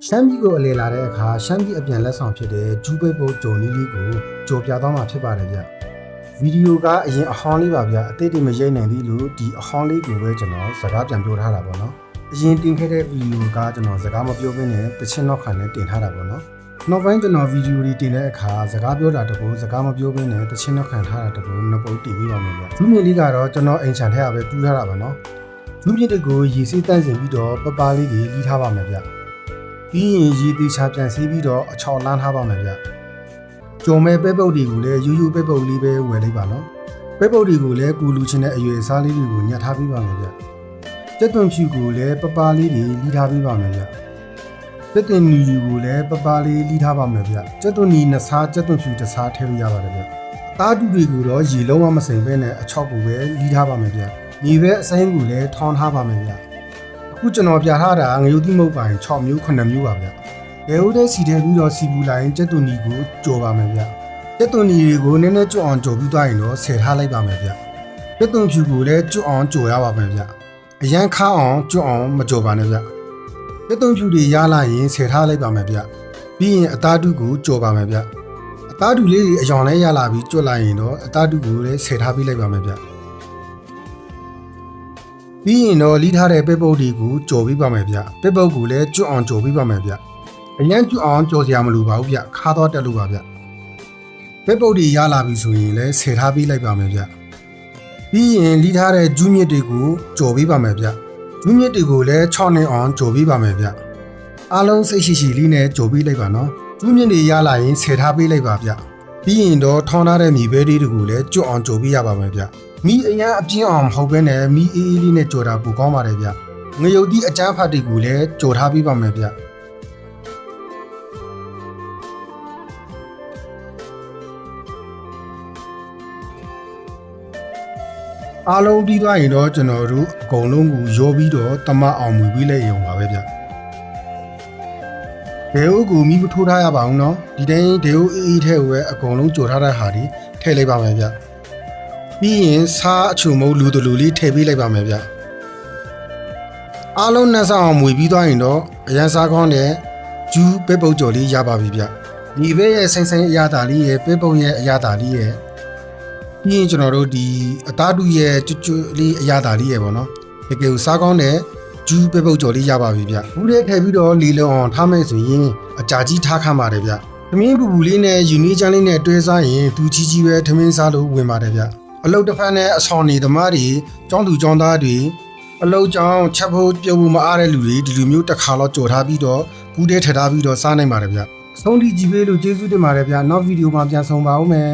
ရှမ်းပြည်ကိုအလေလာတဲ့အခါရှမ်းပြည်အပြန်လက်ဆောင်ဖြစ်တဲ့ဂျူးပိတ်ပုတ်ဂျုံနီးလေးကိုကြော်ပြသွားမှာဖြစ်ပါတယ်ဗျဗီဒီယိုကအရင်အဟောင်းလေးပါဗျအတိတ်တွေမရိပ်နိုင်သေးလို့ဒီအဟောင်းလေးကိုပဲကျွန်တော်စကားပြန်ပြောထားတာပေါ့နော်အရင်တင်ခဲ့တဲ့ဗီဒီယိုကကျွန်တော်စကားမပြောဘဲနဲ့တချင်းနောက်ခံနဲ့တင်ထားတာပေါ့နော်နောက်ပိုင်းကျွန်တော်ဗီဒီယိုတွေတင်တဲ့အခါစကားပြောတာတကူစကားမပြောဘဲနဲ့တချင်းနောက်ခံထားတာတကူနှစ်ပုတ်တင်ပြီးပါမယ်ဗျဂျူးမြင့်လေးကတော့ကျွန်တော်အိမ်ချန်ထက်ရပဲတူးထားတာပါနော်ဂျူးမြင့်တွေကိုရေစေးတန့်စင်ပြီးတော့ပပလေးတွေလီးထားပါမယ်ဗျပြီးရင်ရေသေးချာပြန်စီးပြီးတော့အချော်လန်းထားပါမယ်ဗျကြုံမဲ့ပဲပုတ်တွေကိုလည်းယူပဲပုတ်လေးပဲဝယ်လိုက်ပါနော်ပဲပုတ်တွေကိုလည်းကူလူချင်းတဲ့အရွယ်အစားလေးတွေကိုညှက်ထားပေးပါမယ်ဗျကျက်သွန်ဖြူကိုလည်းပပလေးတွေလီးထားပေးပါမယ်ဗျကျက်သွန်နီယူကိုလည်းပပလေးလီးထားပါမယ်ဗျကျက်သွန်နီနှစ်စားကျက်သွန်ဖြူတစ်စားထည့်လို့ရပါတယ်ဗျအသားတူတွေကိုတော့ရေလုံးဝမစိမ်ပဲနဲ့အချောက်ကိုပဲလီးထားပါမယ်ဗျမြေပဲအစိမ်းကိုလည်းထောင်းထားပါမယ်ဗျအခုကျွန်တော်ပြထားတာငရုတ်တိမုတ်ပိုင်6မျိုး9မျိုးပါဗျ။လေဦးတဲ့စီထဲပြီးတော့စီပူလိုက်ရင်ကျက်သွန်နီကိုကြော်ပါမယ်ဗျ။ကျက်သွန်နီတွေကိုနည်းနည်းကျွတ်အောင်ကြော်ပြီးသွားရင်တော့ဆယ်ထားလိုက်ပါမယ်ဗျ။ကျက်သွန်ဖြူကိုလည်းကျွတ်အောင်ကြော်ရပါမယ်ဗျ။အရန်ခါအောင်ကျွတ်အောင်မကြော်ပါနဲ့ဗျ။ကျက်သွန်ဖြူတွေရလာရင်ဆယ်ထားလိုက်ပါမယ်ဗျ။ပြီးရင်အသားတူကိုကြော်ပါမယ်ဗျ။အသားတူလေးတွေအယောင်လဲရလာပြီးကျွတ်လိုက်ရင်တော့အသားတူကိုလည်းဆယ်ထားပြီးလိုက်ပါမယ်ဗျ။ပြီးရင်တော့လီးထားတဲ့ပဲပုတ်တွေကိုကြော်ပေးပါမယ်ဗျပဲပုတ်ကိုလည်းကျွတ်အောင်ကြော်ပေးပါမယ်ဗျအရန်ကျွတ်အောင်ကြော်စရာမလိုပါဘူးဗျခါတော့တက်လို့ပါဗျပဲပုတ်တွေရလာပြီဆိုရင်လည်းဆယ်ထားပေးလိုက်ပါမယ်ဗျပြီးရင်လီးထားတဲ့ဂျူးမြစ်တွေကိုကြော်ပေးပါမယ်ဗျဂျူးမြစ်တွေကိုလည်း6နှစ်အောင်ကြော်ပေးပါမယ်ဗျအားလုံးစိတ်ရှိရှိလေးနဲ့ကြော်ပေးလိုက်ပါနော်ဂျူးမြစ်တွေရလာရင်ဆယ်ထားပေးလိုက်ပါဗျပြီးရင်တော့ထောင်းထားတဲ့မြေပဲတွေကိုလည်းကျွတ်အောင်ကြော်ပေးရပါမယ်ဗျမီအရန်အပြင်းအောင်မဟုတ်ဘဲနဲ့မီအေးအေးလေးနဲ့ကြော်တာပိုကောင်းပါတယ်ဗျငရုတ်တိအကျန်းဖတ်တွေကိုလည်းကြော်ထားပေးပါမယ်ဗျအားလုံးပြီးသွားရင်တော့ကျွန်တော်တို့အကုန်လုံးကိုရောပြီးတော့တမအောင်မွေပေးလိုက်ရုံပါပဲဗျဒေအိုကိုမီးမထိုးထားရပါဘူးနော်ဒီတိုင်းဒေအိုအေးအေးထဲကိုပဲအကုန်လုံးကြော်ထားတဲ့ဟာတွေထည့်လိုက်ပါမယ်ဗျပြီးရင်စားအချုံမုတ်လူတလူလေးထည့်ပေးလိုက်ပါမယ်ဗျအားလုံးနှက်ဆောင်အောင်မွေပြီးသွားရင်တော့အရန်စားကောင်းတဲ့ဂျူးပဲပုတ်ကြော်လေးရပါပြီဗျဒီပဲရဲ့စိမ့်စိမ့်အရသာလေးရဲ့ပဲပုတ်ရဲ့အရသာလေးရဲ့ပြီးရင်ကျွန်တော်တို့ဒီအသားတူရဲ့ကျွတ်ကျွတ်လေးအရသာလေးရဲ့ပေါ့နော်တကယ်ကိုစားကောင်းတဲ့ဂျူးပဲပုတ်ကြော်လေးရပါပြီဗျဘူးလေးထည့်ပြီးတော့လီလုံအောင်ထားမယ်ဆိုရင်အကြာကြီးထားခမ်းပါတယ်ဗျသမင်းပူပူလေးနဲ့ယူနီချန်လေးနဲ့တွဲစားရင်သူကြီးကြီးပဲသမင်းစားလို့ဝင်ပါတယ်ဗျအလုတ်တစ်ဖက်နဲ့အဆောင်နေသမားတွေကျောင်းသူကျောင်းသားတွေအလုတ်ကြောင်းချက်ဖို့ပြုတ်ဖို့မအားတဲ့လူတွေဒီလိုမျိုးတစ်ခါတော့ကြော်ထားပြီးတော့ဘူးတဲထထားပြီးတော့စားနိုင်ပါတယ်ဗျအဆုံးထိကြည့်ပေးလို့ကျေးဇူးတင်ပါတယ်ဗျနောက်ဗီဒီယိုမှာပြန်ဆောင်ပါဦးမယ်